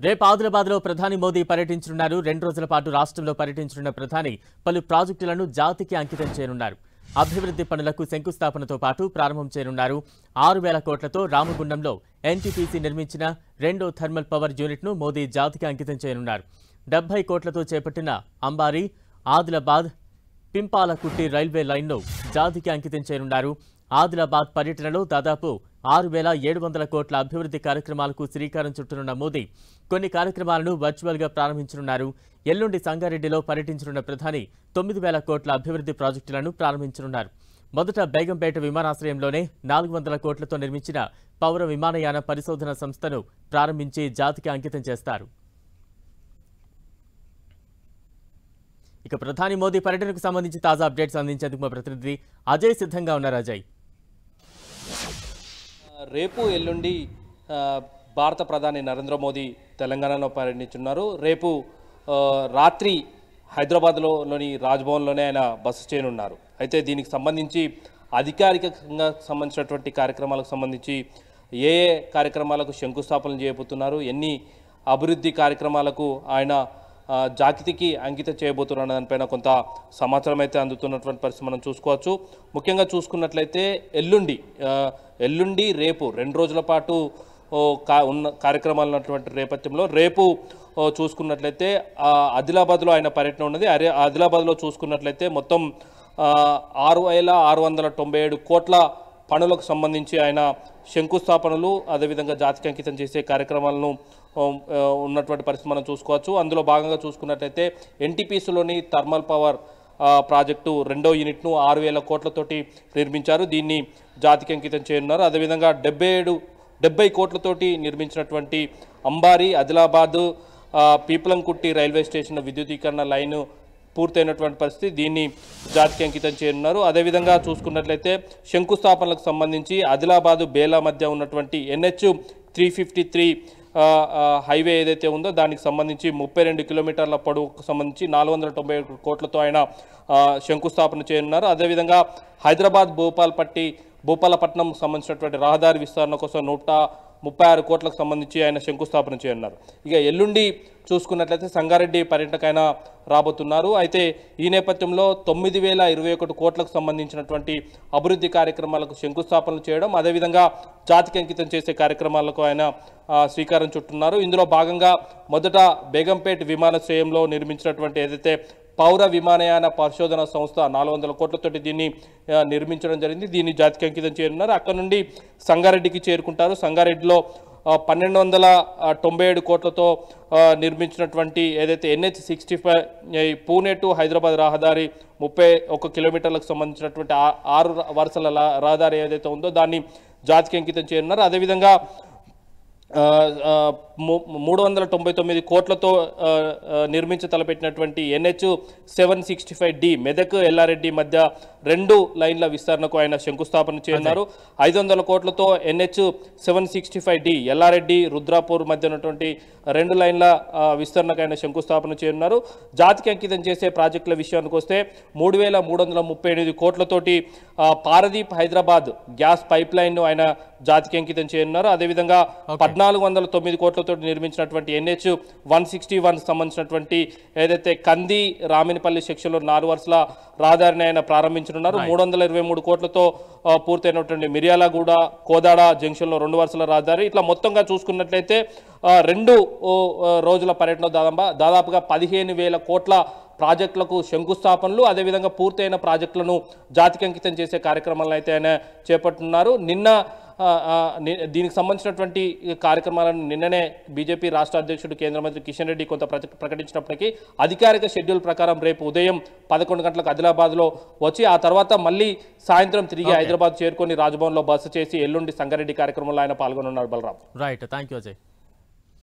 రేపు ఆదిలాబాద్లో ప్రధాని మోదీ పర్యటించనున్నారు. 2 రోజుల పాటు రాష్ట్రంలో పర్యటించనున్న ప్రధాని పలు ప్రాజెక్టులను జాతికి అంకితం చేయనున్నారు. అభివృద్ధి పనులకు శంకుస్థాపనతో పాటు ప్రారంభం చేయనున్నారు. 6,000 కోట్లతో రామగుండంలో ఎన్టీపీసీ నిర్మించిన 2వ థర్మల్ పవర్ యూనిట్ను మోదీ జాతికి అంకితం చేయనున్నారు. 70 కోట్లతో చేపట్టిన అంబారీ, ఆదిలాబాద్, పింపాలకుట్టి రైల్వే లైన్ను జాతికి అంకితం చేయనున్నారు. ఆదిలాబాద్ పర్యటనలో దాదాపు 6,700 కోట్ల అభివృద్ధి కార్యక్రమాలకు శ్రీకారం చుట్టనున్న మోదీ కొన్ని కార్యక్రమాలను వర్చువల్గా ప్రారంభించనున్నారు. ఎల్లుండి సంగారెడ్డిలో పర్యటించనున్న ప్రధాని 9,000 కోట్ల అభివృద్ధి ప్రాజెక్టులను ప్రారంభించనున్నారు. మొదట బేగంపేట విమానాశ్రయంలోనే 400 కోట్లతో నిర్మించిన పౌర విమానయాన పరిశోధన సంస్థను ప్రారంభించి జాతికి అంకితం చేస్తారు. ఇక ప్రధాని మోదీ పర్యటనకు సంబంధించి తాజా అప్డేట్స్ అందించేందుకు మా ప్రతినిధి అజయ్ సిద్ధంగా ఉన్నారు. అజయ్, రేపు ఎల్లుండి భారత ప్రధాని నరేంద్ర మోదీ తెలంగాణలో పర్యటించున్నారు. రేపు రాత్రి హైదరాబాద్లోని రాజ్భవన్లోనే ఆయన బస చేయనున్నారు. అయితే దీనికి సంబంధించి అధికారికంగా సంబంధించినటువంటి కార్యక్రమాలకు సంబంధించి ఏ కార్యక్రమాలకు శంకుస్థాపనలు చేయబోతున్నారు, ఎన్ని అభివృద్ధి కార్యక్రమాలకు ఆయన జాతికి అంకితం చేయబోతున్న దానిపైన కొంత సమాచారం అయితే అందుతున్నటువంటి పరిస్థితి మనం చూసుకోవచ్చు. ముఖ్యంగా చూసుకున్నట్లయితే ఎల్లుండి రేపు 2 రోజుల పాటు ఉన్న కార్యక్రమాలు ఉన్నటువంటి నేపథ్యంలో రేపు చూసుకున్నట్లయితే ఆదిలాబాద్లో ఆయన పర్యటన ఉన్నది. ఆదిలాబాద్లో చూసుకున్నట్లయితే మొత్తం 6,697 కోట్ల పనులకు సంబంధించి ఆయన శంకుస్థాపనలు అదేవిధంగా జాతికి అంకితం చేసే కార్యక్రమాలను ఉన్నటువంటి పరిస్థితి మనం చూసుకోవచ్చు. అందులో భాగంగా చూసుకున్నట్లయితే ఎన్టీపీసీలోని థర్మల్ పవర్ ప్రాజెక్టు 2వ యూనిట్ను 6,000 కోట్లతోటి నిర్మించారు. దీన్ని జాతికి అంకితం చేయనున్నారు. అదేవిధంగా 70 కోట్లతోటి నిర్మించినటువంటి అంబారీ, ఆదిలాబాద్, పీపలంకుట్టి రైల్వే స్టేషన్ విద్యుదీకరణ లైను పూర్తయినటువంటి పరిస్థితి, దీన్ని జాతికి అంకితం చేయనున్నారు. అదేవిధంగా చూసుకున్నట్లయితే శంకుస్థాపనలకు సంబంధించి ఆదిలాబాదు బేలా మధ్య ఉన్నటువంటి NH-353 హైవే ఏదైతే ఉందో దానికి సంబంధించి 32 కిలోమీటర్ల పొడవుకు సంబంధించి 490 కోట్లతో ఆయన శంకుస్థాపన చేయనున్నారు. అదేవిధంగా హైదరాబాద్ భూపాలపట్నం సంబంధించినటువంటి రహదారి విస్తరణ కోసం 136 కోట్లకు సంబంధించి ఆయన శంకుస్థాపన చేయనున్నారు. ఇక ఎల్లుండి చూసుకున్నట్లయితే సంగారెడ్డి పర్యటనకైన రాబోతున్నారు. అయితే ఈ నేపథ్యంలో 9,021 కోట్లకు సంబంధించినటువంటి అభివృద్ధి కార్యక్రమాలకు శంకుస్థాపనలు చేయడం, అదేవిధంగా జాతికి అంకితం చేసే కార్యక్రమాలకు ఆయన శ్రీకారం చుట్టున్నారు. ఇందులో భాగంగా మొదట బేగంపేట విమానాశ్రయంలో నిర్మించినటువంటి ఏదైతే పౌర విమానయాన పరిశోధన సంస్థ 400 కోట్లతోటి దీన్ని నిర్మించడం జరిగింది. దీన్ని జాతికి అంకితం చేయనున్నారు. అక్కడ నుండి సంగారెడ్డికి చేరుకుంటారు. సంగారెడ్డిలో 1,297 కోట్లతో నిర్మించినటువంటి ఏదైతే NH-65 పూణే టు హైదరాబాద్ రహదారి 31 కిలోమీటర్లకు సంబంధించినటువంటి 6 వరుసల రహదారి ఏదైతే ఉందో దాన్ని జాతికి అంకితం చేయనున్నారు. అదేవిధంగా 399 కోట్లతో నిర్మించి తలపెట్టినటువంటి NH-765D మెదక్ ఎల్లారెడ్డి మధ్య 2 లైన్ల విస్తరణకు ఆయన శంకుస్థాపన చేయనున్నారు. 500 కోట్లతో NH-765D ఎల్లారెడ్డి రుద్రాపూర్ మధ్య ఉన్నటువంటి 2 లైన్ల విస్తరణకు ఆయన శంకుస్థాపన చేయనున్నారు. జాతికి అంకితం చేసే ప్రాజెక్టుల విషయానికి వస్తే 3,338 కోట్లతోటి Paradip Hyderabad gas pipeline ఆయన జాతికి అంకితం చేయనున్నారు. అదేవిధంగా 1,409 కోట్లతో నిర్మించినటువంటి NH-161 సంబంధించినటువంటి ఏదైతే కంది రామినపల్లి సెక్షన్లో 4 వరుసల రహదారిని ఆయన ప్రారంభించనున్నారు. 323 కోట్లతో పూర్తయినటువంటి మిర్యాలగూడ కోదాడ జంక్షన్లో 2 వరుసల రహదారి. ఇట్లా మొత్తంగా చూసుకున్నట్లయితే 2 రోజుల పర్యటన దాదాపుగా 15,000 కోట్ల ప్రాజెక్టులకు శంకుస్థాపనలు, అదేవిధంగా పూర్తయిన ప్రాజెక్టులను జాతికి అంకితం చేసే కార్యక్రమాలను అయితే ఆయన చేపట్టున్నారు. దీనికి సంబంధించినటువంటి కార్యక్రమాలను నిన్ననే బీజేపీ రాష్ట్ర అధ్యక్షుడు కేంద్ర మంత్రి కిషన్ రెడ్డి కొంత ప్రకటించినప్పటికీ అధికారిక షెడ్యూల్ ప్రకారం రేపు ఉదయం 11 గంటలకు ఆదిలాబాద్లో వచ్చి ఆ తర్వాత మళ్ళీ సాయంత్రం తిరిగి హైదరాబాద్ చేరుకొని రాజ్భవన్లో బస చేసి ఎల్లుండి సంగారెడ్డి కార్యక్రమంలో ఆయన పాల్గొనున్నారు. Balaram, right, thank you Ajay.